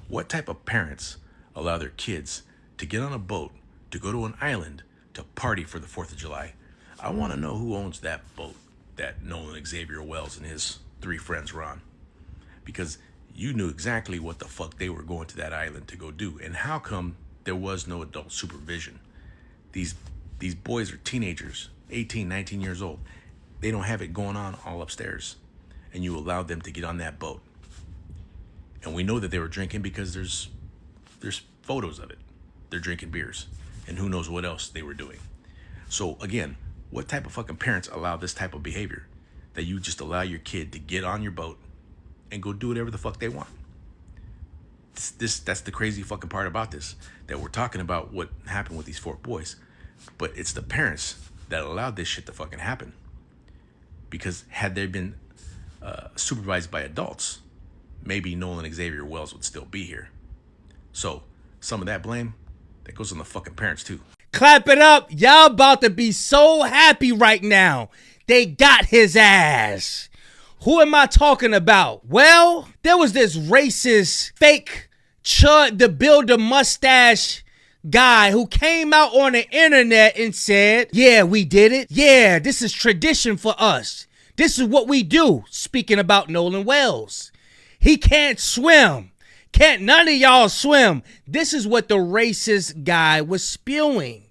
What type of parents allow their kids to get on a boat, to go to an island, to party for the 4th of July? I want to know who owns that boat that Nolan Xavier Wells and his 3 friends were on. Because you knew exactly what the fuck they were going to that island to go do. And how come there was no adult supervision? These boys are teenagers, 18, 19 years old. They don't have it going on all upstairs. And you allowed them to get on that boat. And we know that they were drinking because there's photos of it. They're drinking beers. And who knows what else they were doing. So again, what type of fucking parents allow this type of behavior? That you just allow your kid to get on your boat and go do whatever the fuck they want. That's the crazy fucking part about this. That we're talking about what happened with these 4 boys. But it's the parents that allowed this shit to fucking happen. Because had they been supervised by adults, maybe Nolan Xavier Wells would still be here. So some of that blame, that goes on the fucking parents too. Clap it up. Y'all about to be so happy right now. They got his ass. Who am I talking about? Well, there was this racist, fake Chud the Builder mustache guy who came out on the internet and said, yeah, we did it. Yeah, this is tradition for us. This is what we do. Speaking about Nolan Wells. He can't swim. Can't none of y'all swim. This is what the racist guy was spewing.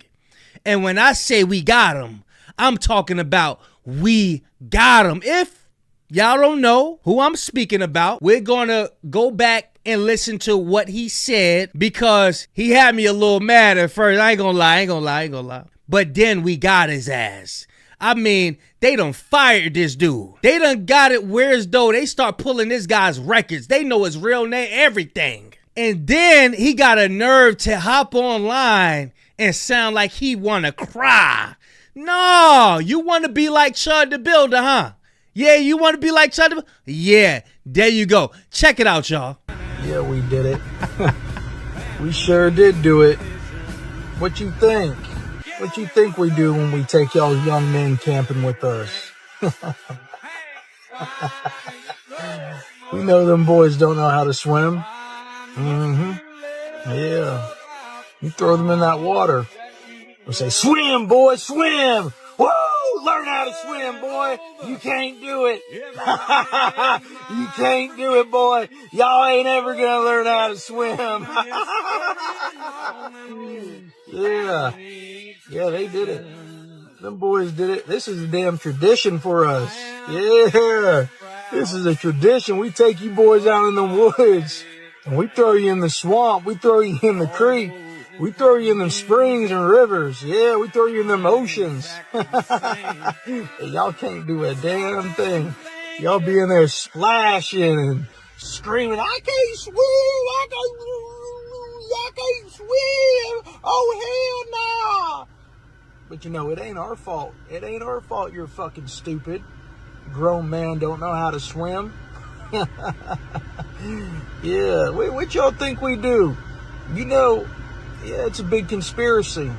And when I say we got him, I'm talking about we got him. If y'all don't know who I'm speaking about, we're going to go back and listen to what he said because he had me a little mad at first. I ain't gonna lie. But then we got his ass. I mean, they done fired this dude. They done got it where as though they start pulling this guy's records. They know his real name, everything. And then he got a nerve to hop online and sound like he want to cry. No, you want to be like Chud the Builder, huh? Yeah, you want to be like Chud the Builder? Yeah, there you go. Check it out, y'all. Yeah, we did it. We sure did do it. What you think? What you think we do when we take y'all young men camping with us? We know them boys don't know how to swim. Yeah. You throw them in that water. We'll say, swim, boy, swim. Woo! Learn how to swim, boy. You can't do it. You can't do it, boy. Y'all ain't ever gonna learn how to swim. Yeah. Yeah, they did it. Them boys did it. This is a damn tradition for us. Yeah. This is a tradition. We take you boys out in the woods and we throw you in the swamp. We throw you in the creek. We throw you in them springs and rivers. Yeah, we throw you in them oceans. Y'all can't do a damn thing. Y'all be in there splashing and screaming, I can't swim, I can't swim. Oh, hell no. But you know, it ain't our fault. It ain't our fault you're fucking stupid. Grown man don't know how to swim. Yeah, what y'all think we do? You know, yeah, it's a big conspiracy.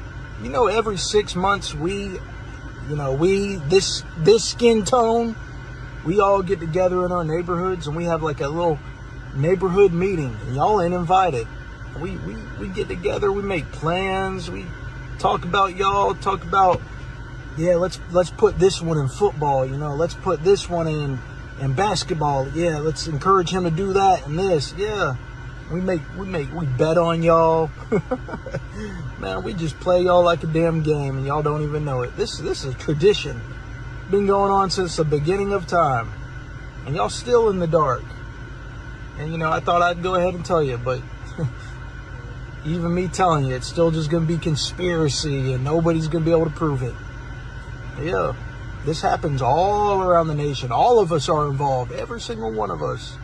You know, every 6 months this skin tone, we all get together in our neighborhoods and we have like a little neighborhood meeting. And y'all ain't invited. We get together, we make plans, we talk about y'all, talk about, yeah, let's put this one in football, you know, let's put this one in basketball. Yeah, let's encourage him to do that and this. Yeah. We bet on y'all. Man, we just play y'all like a damn game and y'all don't even know it. This is a tradition. Been going on since the beginning of time. And y'all still in the dark. And you know, I thought I'd go ahead and tell you, but even me telling you, it's still just going to be conspiracy and nobody's going to be able to prove it. Yeah, this happens all around the nation. All of us are involved. Every single one of us.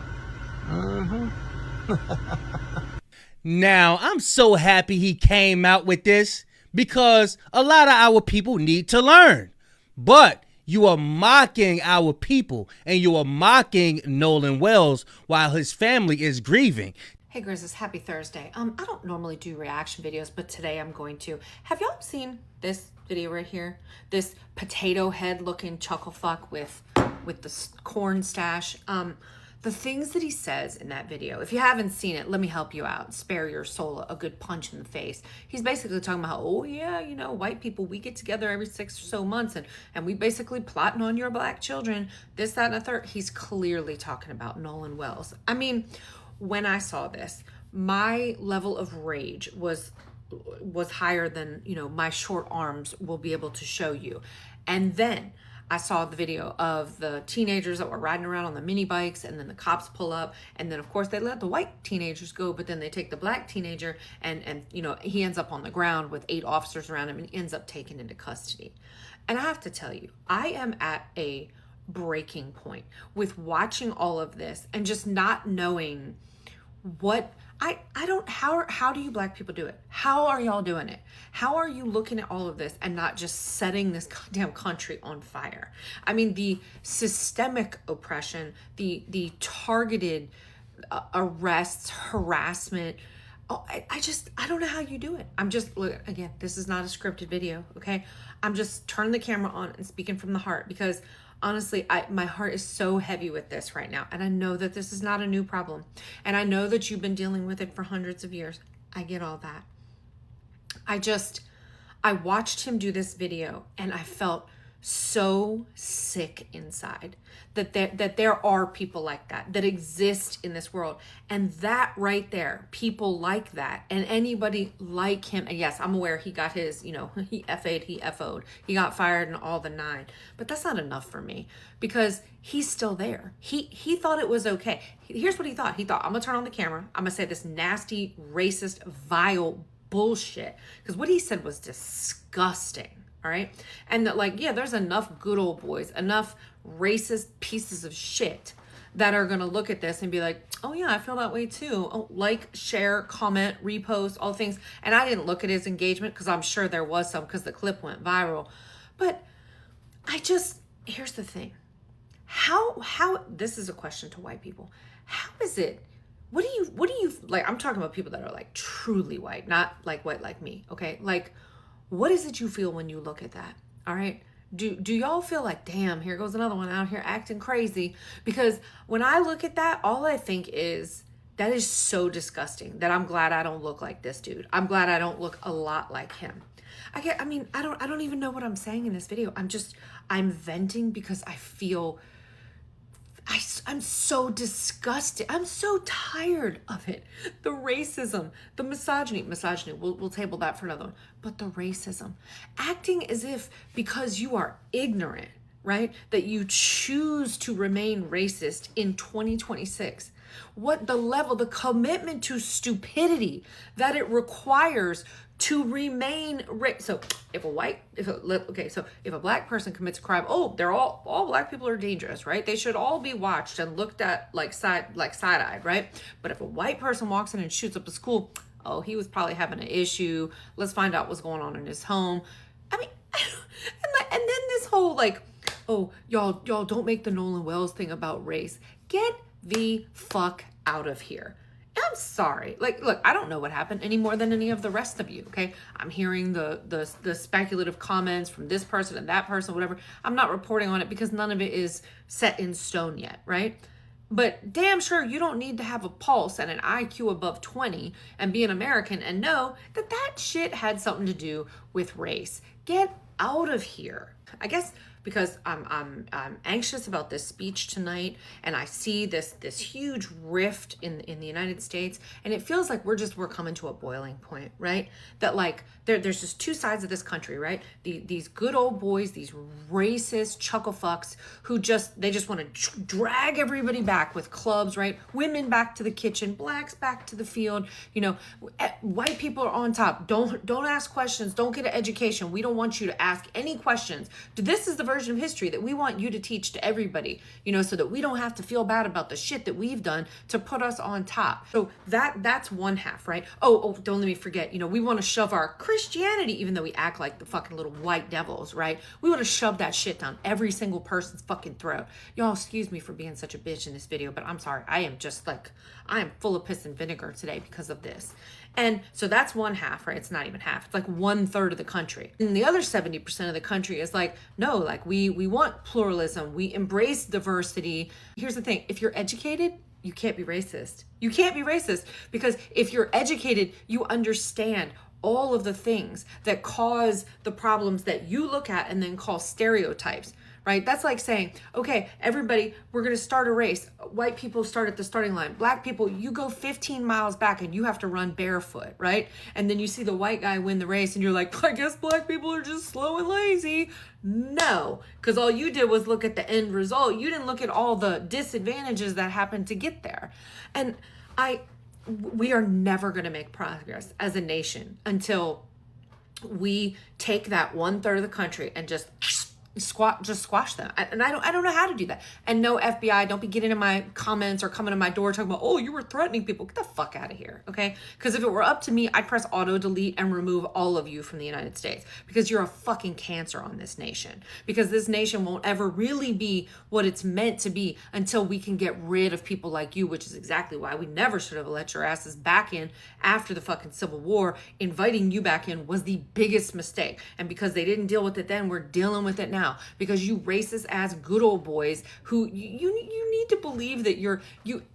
Now, I'm so happy he came out with this because a lot of our people need to learn. But you are mocking our people and you are mocking Nolan Wells while his family is grieving. Hey Grizzlies, happy Thursday. I don't normally do reaction videos, but today I'm going to. Have y'all seen this video right here? This potato head looking chuckle fuck with the corn stash. The the things that he says in that video, if you haven't seen it, let me help you out. Spare your soul a good punch in the face. He's basically talking about, oh yeah, you know, white people, we get together every 6 or so months and we basically plotting on your black children, this, that, and the third. He's clearly talking about Nolan Wells. I mean, when I saw this, my level of rage was higher than, you know, my short arms will be able to show you. And then I saw the video of the teenagers that were riding around on the mini bikes, and then the cops pull up, and then of course they let the white teenagers go, but then they take the black teenager and you know, he ends up on the ground with 8 officers around him and ends up taken into custody. And I have to tell you, I am at a breaking point with watching all of this and just not knowing what how do you black people do it? How are y'all doing it? How are you looking at all of this and not just setting this goddamn country on fire? I mean, the systemic oppression, the targeted arrests, harassment. Oh, I don't know how you do it. I'm just, look, again, this is not a scripted video, okay? I'm just turning the camera on and speaking from the heart because honestly, my heart is so heavy with this right now. And I know that this is not a new problem. And I know that you've been dealing with it for hundreds of years. I get all that. I watched him do this video and I felt so sick inside that there are people like that exist in this world. And that right there, people like that, and anybody like him. And yes, I'm aware he got his, you know, he FO'd, he got fired and all the 9, but that's not enough for me because he's still there. He thought it was okay. Here's what he thought. He thought, I'm gonna turn on the camera. I'm gonna say this nasty, racist, vile bullshit. Because what he said was disgusting. All right. And that, like, yeah, there's enough good old boys, enough racist pieces of shit that are going to look at this and be like, oh yeah, I feel that way too. Oh, like, share, comment, repost, all things. And I didn't look at his engagement because I'm sure there was some because the clip went viral. But here's the thing. How, this is a question to white people. How is it? What do you, like, I'm talking about people that are like truly white, not like white like me. Okay. Like, what is it you feel when you look at that? All right. Do y'all feel like, damn, here goes another one out here acting crazy? Because when I look at that, all I think is that is so disgusting that I'm glad I don't look like this dude. I'm glad I don't look a lot like him. I don't even know what I'm saying in this video. I'm venting because I feel I'm so disgusted. I'm so tired of it. The racism, the misogyny, we'll table that for another one. But the racism, acting as if because you are ignorant, right, that you choose to remain racist in 2026. What the level, the commitment to stupidity that it requires to remain so if a black person commits a crime, oh, they're all black people are dangerous, right? They should all be watched and looked at like side-eyed, right? But if a white person walks in and shoots up a school, oh, he was probably having an issue. Let's find out what's going on in his home. I mean, and then this whole like, oh, y'all don't make the Nolan Wells thing about race. Get the fuck out of here. I'm sorry. Like, look, I don't know what happened any more than any of the rest of you, okay? I'm hearing the speculative comments from this person and that person, whatever. I'm not reporting on it because none of it is set in stone yet, right? But damn sure you don't need to have a pulse and an IQ above 20 and be an American and know that shit had something to do with race. Get out of here. I guess because I'm anxious about this speech tonight, and I see this huge rift in the United States, and it feels like we're coming to a boiling point, right? That like there's just two sides of this country, right? These good old boys, these racist chuckle fucks who just want to drag everybody back with clubs, right? Women back to the kitchen, blacks back to the field. You know, white people are on top. Don't ask questions. Don't get an education. We don't want you to ask any questions. This is the version of history that we want you to teach to everybody, you know, so that we don't have to feel bad about the shit that we've done to put us on top. So that's one half, right? Oh, don't let me forget, you know, we want to shove our Christianity, even though we act like the fucking little white devils, right? We want to shove that shit down every single person's fucking throat. Y'all excuse me for being such a bitch in this video, but I'm sorry. I am full of piss and vinegar today because of this. And so that's one half, right? It's not even half. It's like 1/3 of the country. And the other 70% of the country is like, no, like, Like we want pluralism. We embrace diversity. Here's the thing. If you're educated, you can't be racist. You can't be racist because if you're educated, you understand all of the things that cause the problems that you look at and then call stereotypes, right? That's like saying, okay, everybody, we're going to start a race. White people start at the starting line. Black people, you go 15 miles back and you have to run barefoot, right? And then you see the white guy win the race and you're like, I guess black people are just slow and lazy. No, because all you did was look at the end result. You didn't look at all the disadvantages that happened to get there. And we are never going to make progress as a nation until we take that 1/3 of the country and just squash them. And I don't know how to do that. And no, FBI, don't be getting in my comments or coming to my door talking about, oh, you were threatening people. Get the fuck out of here, okay? Because if it were up to me, I'd press auto delete and remove all of you from the United States because you're a fucking cancer on this nation. Because this nation won't ever really be what it's meant to be until we can get rid of people like you, which is exactly why we never should have let your asses back in after the fucking Civil War. Inviting you back in was the biggest mistake. And because they didn't deal with it then, we're dealing with it now. Because you racist ass good old boys who you need to believe that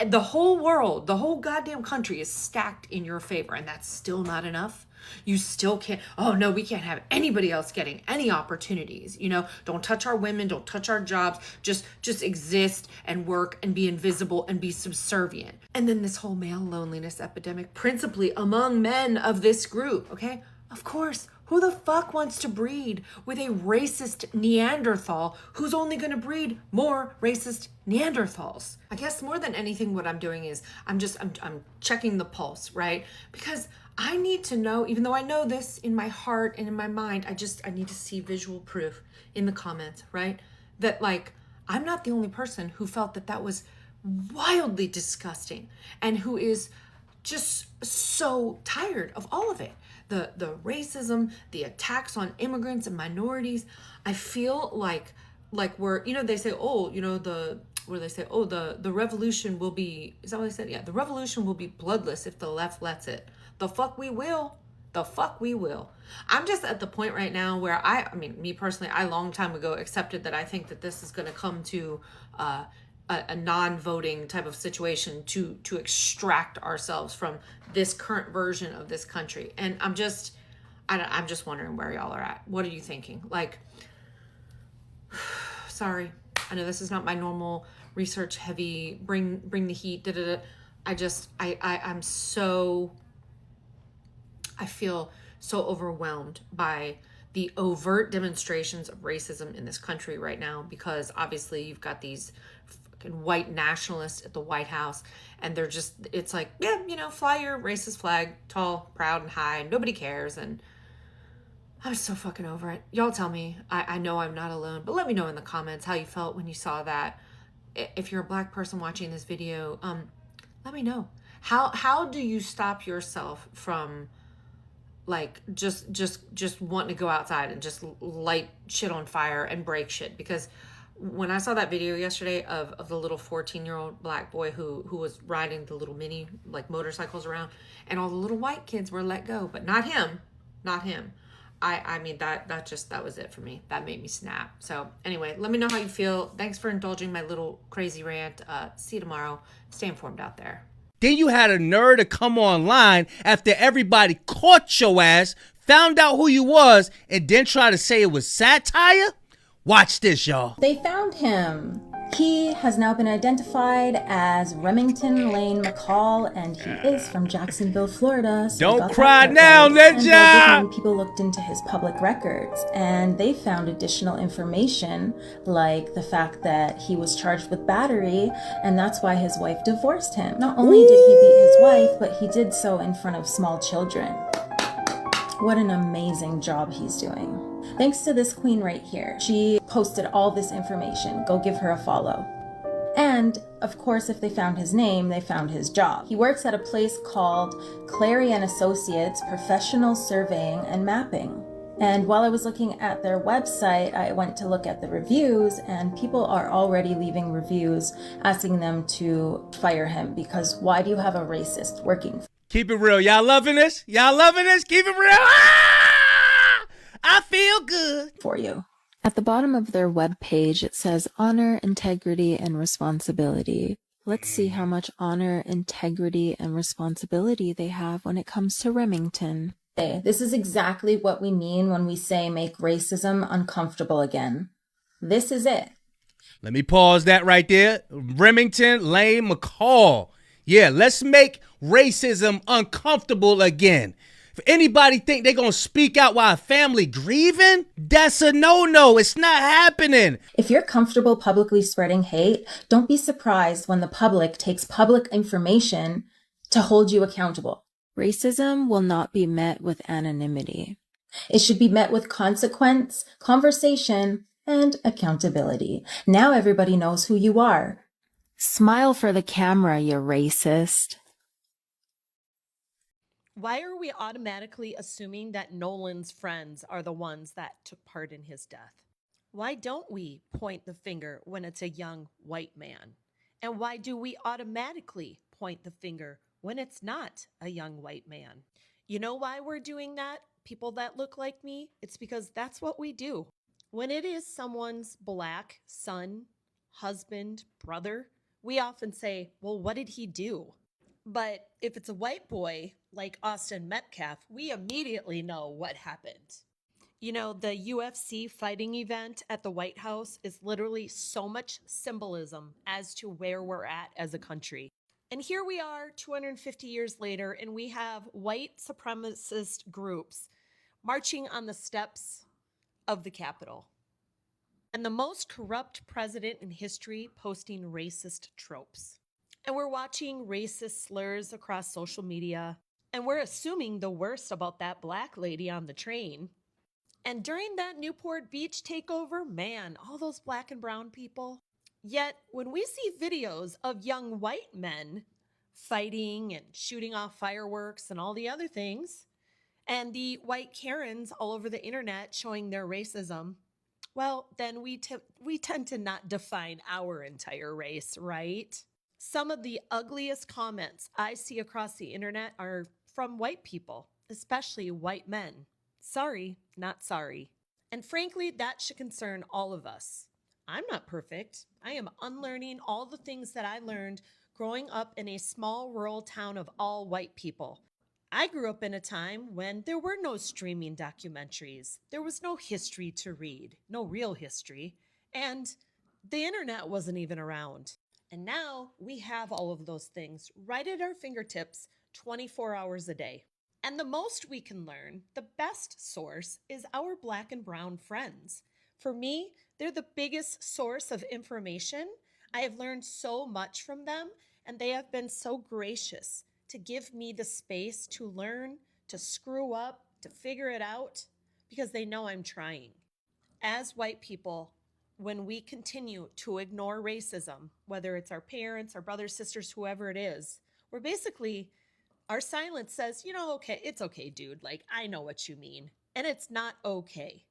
the whole world, the whole goddamn country is stacked in your favor, and that's still not enough. You still can't, oh no, we can't have anybody else getting any opportunities. Don't touch our women, don't touch our jobs, just exist and work and be invisible and be subservient. And then this whole male loneliness epidemic, principally among men of this group, okay? Of course, who the fuck wants to breed with a racist Neanderthal who's only going to breed more racist Neanderthals? I guess more than anything, what I'm doing is I'm checking the pulse, right? Because I need to know, even though I know this in my heart and in my mind, I need to see visual proof in the comments, right? That like, I'm not the only person who felt that was wildly disgusting and who is just so tired of all of it. The racism, the attacks on immigrants and minorities. I feel like we're, they say, the revolution will be, is that what they said? Yeah, the revolution will be bloodless if the left lets it. The fuck we will. The fuck we will. I'm just at the point right now where I mean, me personally, I long time ago accepted that I think that this is going to come to a non-voting type of situation to extract ourselves from this current version of this country. And I'm just wondering where y'all are at. What are you thinking? Like, sorry, I know this is not my normal research heavy, bring the heat, I feel so overwhelmed by the overt demonstrations of racism in this country right now, because obviously you've got these fucking white nationalists at the White House, and they're just, it's like, yeah, fly your racist flag tall, proud, and high, and nobody cares. And I'm so fucking over it. Y'all tell me, I know I'm not alone, but let me know in the comments how you felt when you saw that. If you're a black person watching this video, let me know. How do you stop yourself from like just wanting to go outside and just light shit on fire and break shit? Because when I saw that video yesterday of the little 14-year-old black boy who was riding the little mini like motorcycles around, and all the little white kids were let go, but not him. I mean, that was it for me. That made me snap. So anyway, let me know how you feel. Thanks for indulging my little crazy rant. See you tomorrow. Stay informed out there. Then you had a nerd to come online after everybody caught your ass, found out who you was, and then try to say it was satire? Watch this, y'all. They found him. He has now been identified as Remington Lane McCall, and he is from Jacksonville, Florida. So don't cry now, Ninja! People looked into his public records, and they found additional information, like the fact that he was charged with battery, and that's why his wife divorced him. Not only did he beat his wife, but he did so in front of small children. What an amazing job he's doing. Thanks to this queen right here. She posted all this information. Go give her a follow. And, of course, if they found his name, they found his job. He works at a place called Clary & Associates Professional Surveying and Mapping. And while I was looking at their website, I went to look at the reviews, and people are already leaving reviews asking them to fire him, because why do you have a racist working? Keep it real. Y'all loving this? Y'all loving this? Keep it real. Ah! I feel good For you. At the bottom of their webpage, it says honor, integrity, and responsibility. Let's see how much honor, integrity, and responsibility they have when it comes to Remington. This is exactly what we mean when we say make racism uncomfortable again. This is it. Let me pause that right there. Remington, Lane, McCall. Yeah, let's make racism uncomfortable again. If anybody think they're going to speak out while a family grieving, that's a no-no. It's not happening. If you're comfortable publicly spreading hate, don't be surprised when the public takes public information to hold you accountable. Racism will not be met with anonymity. It should be met with consequence, conversation, and accountability. Now everybody knows who you are. Smile for the camera, you racist. Why are we automatically assuming that Nolan's friends are the ones that took part in his death? Why don't we point the finger when it's a young white man? And why do we automatically point the finger when it's not a young white man? You know why we're doing that, people that look like me? It's because that's what we do. When it is someone's black son, husband, brother, we often say, well, what did he do? But if it's a white boy like Austin Metcalf, we immediately know what happened. You know, the UFC fighting event at the White House is literally so much symbolism as to where we're at as a country. And here we are 250 years later, and we have white supremacist groups marching on the steps of the Capitol. And the most corrupt president in history posting racist tropes. And we're watching racist slurs across social media, and we're assuming the worst about that black lady on the train. And during that Newport Beach takeover, man, all those black and brown people. Yet when we see videos of young white men fighting and shooting off fireworks and all the other things, and the white Karens all over the internet showing their racism, well, then we tend to not define our entire race, right? Some of the ugliest comments I see across the internet are from white people, especially white men. Sorry, not sorry. And frankly, that should concern all of us. I'm not perfect. I am unlearning all the things that I learned growing up in a small rural town of all white people. I grew up in a time when there were no streaming documentaries. There was no history to read, no real history, and the internet wasn't even around. And now we have all of those things right at our fingertips 24 hours a day. And the most we can learn, the best source, is our black and brown friends. For me, they're the biggest source of information. I have learned so much from them, and they have been so gracious to give me the space to learn, to screw up, to figure it out, because they know I'm trying. As white people, when we continue to ignore racism, whether it's our parents, our brothers, sisters, whoever it is, we're basically, our silence says, you know, okay, it's okay, dude. Like, I know what you mean. And it's not okay.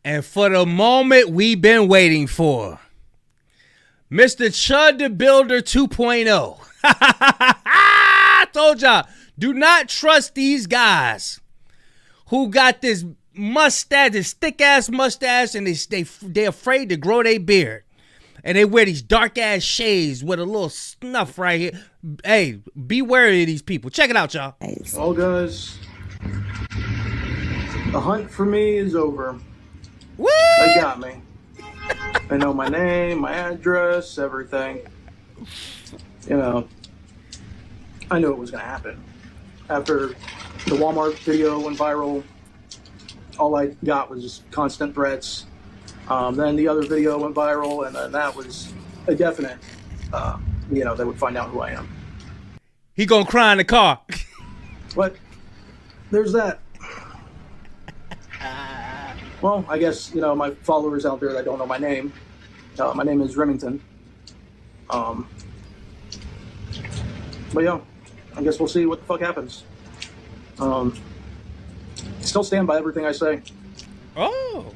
And for the moment we've been waiting for, Mr. Chud the Builder 2.0. I told y'all, do not trust these guys who got this mustache, this thick-ass mustache, and they're afraid to grow their beard. And they wear these dark-ass shades with a little snuff right here. Hey, be wary of these people. Check it out, y'all. Well, guys, the hunt for me is over. What? They got me. They know my name, my address, everything. You know, I knew it was going to happen. After the Walmart video went viral, all I got was just constant threats. Then the other video went viral, and then that was a definite, they would find out who I am. He gonna cry in the car. But there's that. Well, I guess, my followers out there that don't know my name is Remington. But yeah, I guess we'll see what the fuck happens. Still stand by everything I say. Oh.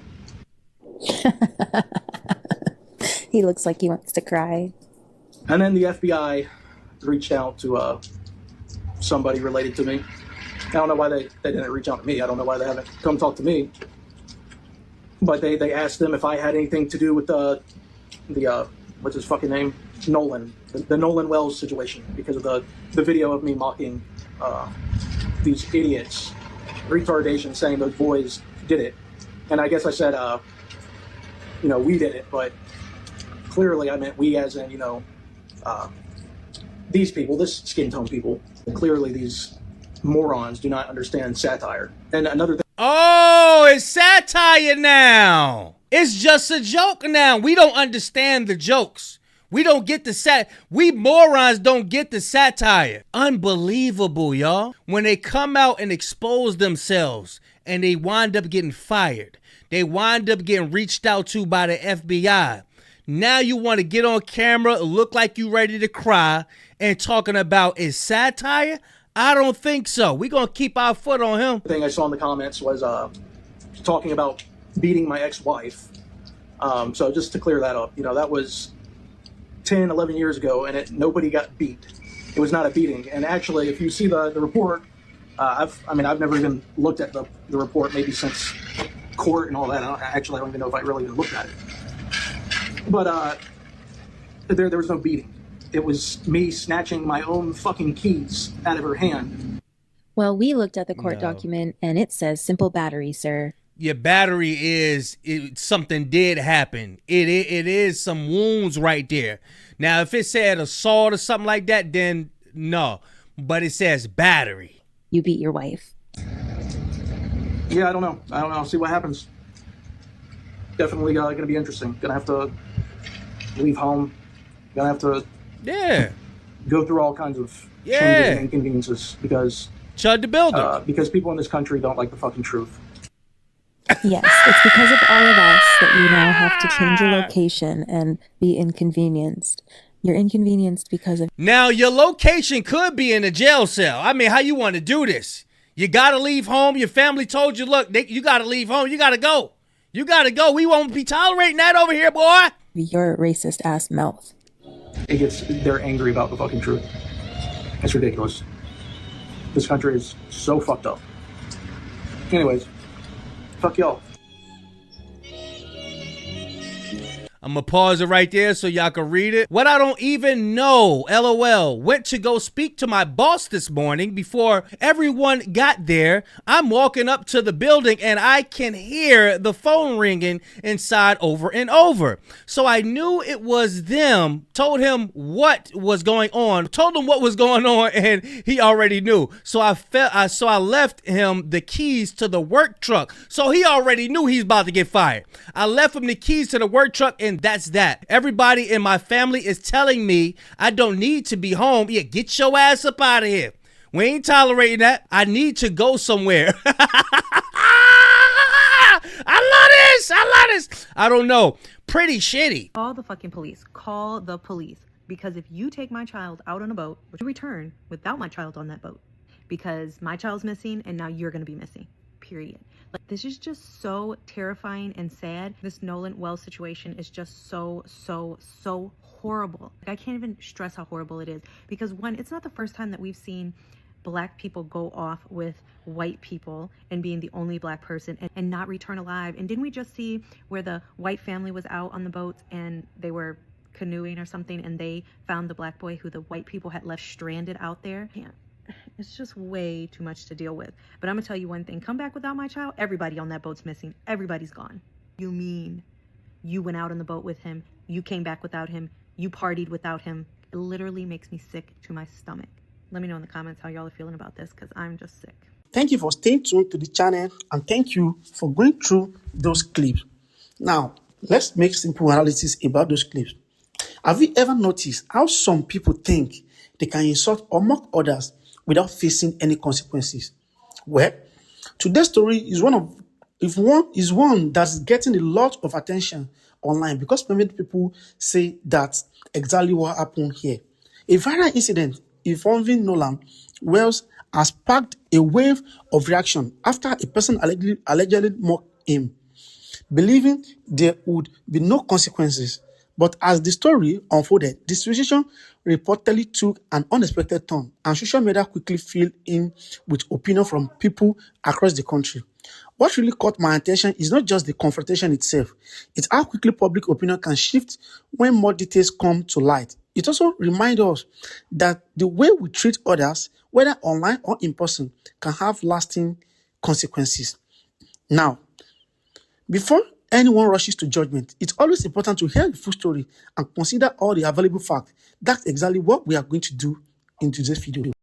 He looks like he wants to cry. And then the FBI reached out to somebody related to me. I don't know why they didn't reach out to me. I don't know why they haven't come talk to me. but they asked him if I had anything to do with the what's his fucking name, Nolan, the Nolan Wells situation, because of the video of me mocking these idiots, retardation, saying those boys did it. And I guess I said, we did it, but clearly I meant we as in, these people, this skin tone people. Clearly these morons do not understand satire. And another thing. Oh, it's satire now. It's just a joke now. We don't understand the jokes. We don't get the we morons don't get the satire. Unbelievable, y'all. When they come out and expose themselves and they wind up getting fired. They wind up getting reached out to by the FBI. Now you want to get on camera, look like you ready to cry, and talking about is satire? I don't think so. We're going to keep our foot on him. The thing I saw in the comments was talking about beating my ex-wife. So just to clear that up, that was 10, 11 years ago, and nobody got beat. It was not a beating. And actually, if you see the report, I've never even looked at the report, maybe since court and all that. I don't even know if I really even looked at it. But there was no beating. It was me snatching my own fucking keys out of her hand. Well, we looked at the court document, and it says simple battery, sir. Your battery is something did happen. It is some wounds right there. Now, if it said assault or something like that, then no. But it says battery. You beat your wife. Yeah, I don't know. I'll see what happens. Definitely going to be interesting. Gonna have to leave home. Gonna have to go through all kinds of changes and inconveniences because Chud the Builder. Because people in this country don't like the fucking truth. Yes, it's because of all of us that you now have to change your location and be inconvenienced. You're inconvenienced because of... Now, your location could be in a jail cell. I mean, how you want to do this? You got to leave home. Your family told you, look, you got to leave home. You got to go. You got to go. We won't be tolerating that over here, boy. Your racist ass mouth. They're angry about the fucking truth. It's ridiculous. This country is so fucked up. Anyways, fuck y'all. I'm going to pause it right there so y'all can read it. What I don't even know, LOL, went to go speak to my boss this morning before everyone got there. I'm walking up to the building and I can hear the phone ringing inside over and over. So I knew it was them, told him what was going on, told him what was going on, and he already knew. So I left him the keys to the work truck. So he already knew he's about to get fired. I left him the keys to the work truck, and that's that. Everybody in my family is telling me I don't need to be home. Yeah, get your ass up out of here. We ain't tolerating that. I need to go somewhere. I love this. I don't know. Pretty shitty. Call the fucking police. Call the police. Because if you take my child out on a boat, would you return without my child on that boat? Because my child's missing and now you're going to be missing. Period. Like, this is just so terrifying and sad. This Nolan Wells situation is just so horrible. Like, I can't even stress how horrible it is. Because one, it's not the first time that we've seen black people go off with white people and being the only black person and not return alive. And didn't we just see where the white family was out on the boats and they were canoeing or something and they found the black boy who the white people had left stranded out there? Yeah. It's just way too much to deal with. But I'm gonna tell you one thing. Come back without my child, everybody on that boat's missing. Everybody's gone. You mean you went out on the boat with him, you came back without him, you partied without him? It literally makes me sick to my stomach. Let me know in the comments how y'all are feeling about this, because I'm just sick. Thank you for staying tuned to the channel, and thank you for going through those clips. Now, let's make simple analysis about those clips. Have you ever noticed how some people think they can insult or mock others without facing any consequences? Well, today's story is one that's getting a lot of attention online because many people say that exactly what happened here. A viral incident involving Nolan Wells has sparked a wave of reaction after a person allegedly mocked him, believing there would be no consequences. But as the story unfolded, the situation reportedly took an unexpected turn, and social media quickly filled in with opinion from people across the country. What really caught my attention is not just the confrontation itself, it's how quickly public opinion can shift when more details come to light. It also reminds us that the way we treat others, whether online or in person, can have lasting consequences. Now, before anyone rushes to judgment, it's always important to hear the full story and consider all the available facts. That's exactly what we are going to do in today's video.